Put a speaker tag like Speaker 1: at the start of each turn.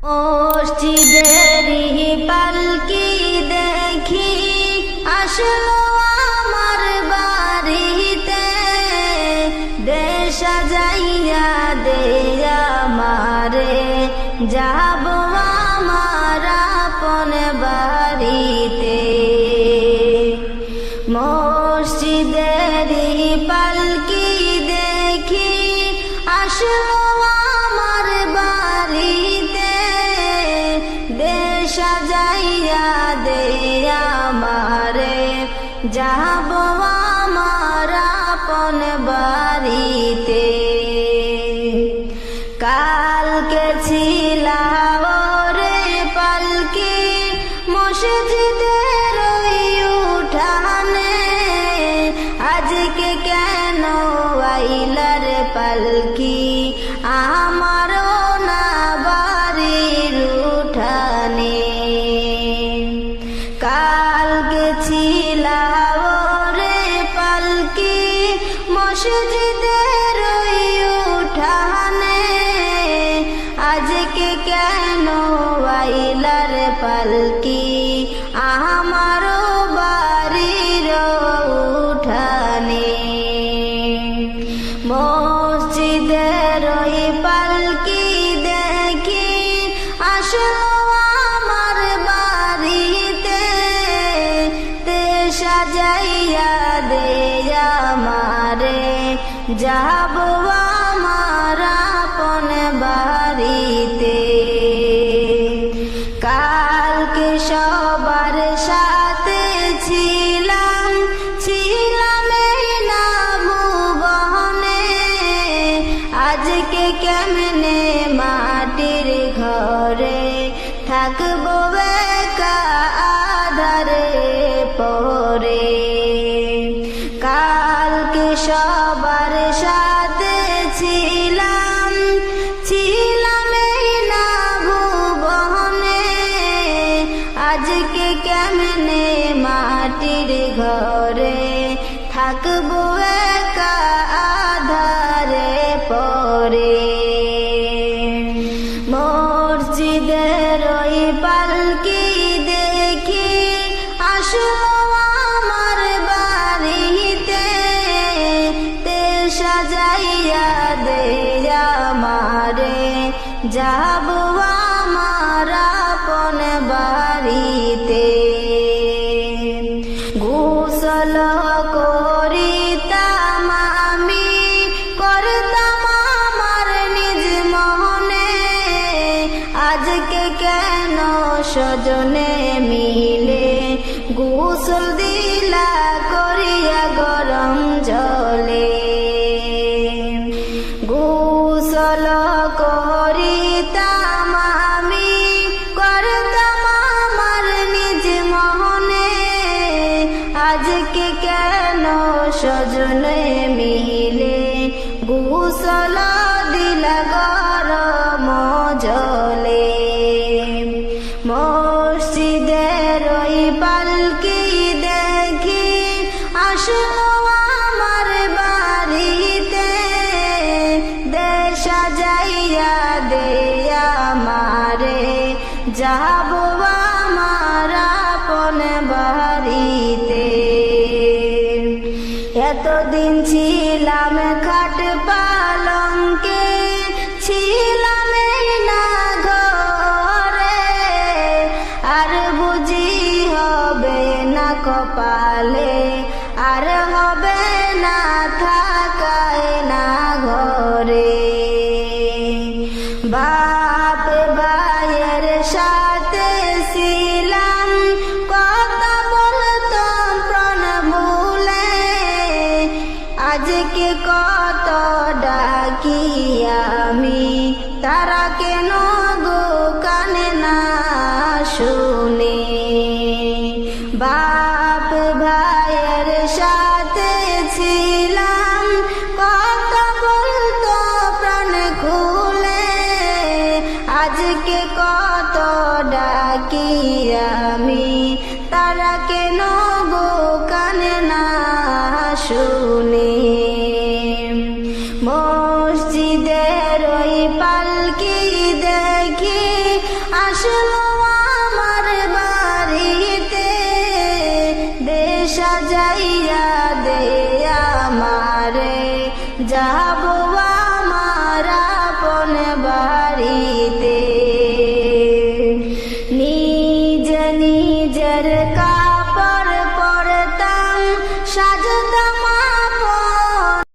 Speaker 1: মসজিদেরই পালকি দেখি আসলো আমার বাড়িতে, দেশ সাজাইয়া দে আমারে, যাব আমার আপন বাড়িতে। মসজিদেরই পালকি দেখি আসলো আমার বাড়িতে, দেশ সাজাইয়া দে আমারে, যাব আমার আপন বাড়িতে। কালকে ছিলাম রে পালকি মসজিদের ওই উঠানে, আজকে কেন আইলার পালকি আমারও না বাড়ির উঠানে। কালকে ছিলাম রে পালকি মসজিদের ওই উঠানে, আজকে কেন আইলার পালকি আমারও বাড়ির উঠানে। মসজিদের ওই পালকি দেখি আসলো আমার বাড়িতে, দেশ সাজাইয়া দে আমারে, যাব আমার আপন বাড়িতে। কালকে সবার সাথে ছিলাম এই না ভুবনে, আজকে কেমনে মাটির ঘরে থাকবো একা আধারে পরে। কালকে সবার সাথে ছিলাম এই না ভুবনে, আজকে কেমনে মাটির ঘরে থাকবো একা আধারে পরে। মসজিদের ওই পালকি দেখি আসলো আমার বাড়িতে, দেশ সাজাইয়া দে আমারে, যাব আমার আপন বাড়িতে। গোসল করিতাম আমি, করতাম আমার নিজ মনে, আজকে কেন সজনে মিলে গোসল দিলা করিয়া গরম জলে। গোসল করিতাম আমি, করতাম আমার নিজ মনে, আজকে কেন সজনে মিলে গোসল দিলা গরম জলে। মসজিদের ওই পালকি দেখি আসলো আমার বাড়িতে, দেশ সাজাইয়া দে আমারে, যাব আমার আপন বাড়িতে। এতদিন ছিলাম খাট পালঙ্কে, ছিলাম এই না ঘরে, আর বুঝি হবে না কপালে, আর হবে না থাকায় না ঘরে। বাপ ভাইয়ের সাথে ছিলাম, কথা বলতাম প্রাণ ভুলে, আজকে কত ডাকি আমি, তারা কেন গো কানে না শুনে। বাপ ভাইয়ের সাথে ছিলাম, কথা বলতো প্রাণ খুলে, আজকে কত ডাকি আমি, তারা কেন গো কানে না শুনে। মসজিদের ওই পালকি দেখি সাজাইয়া দে আমারে, যাব আমার আপন বাড়িতে। নিজ নিজের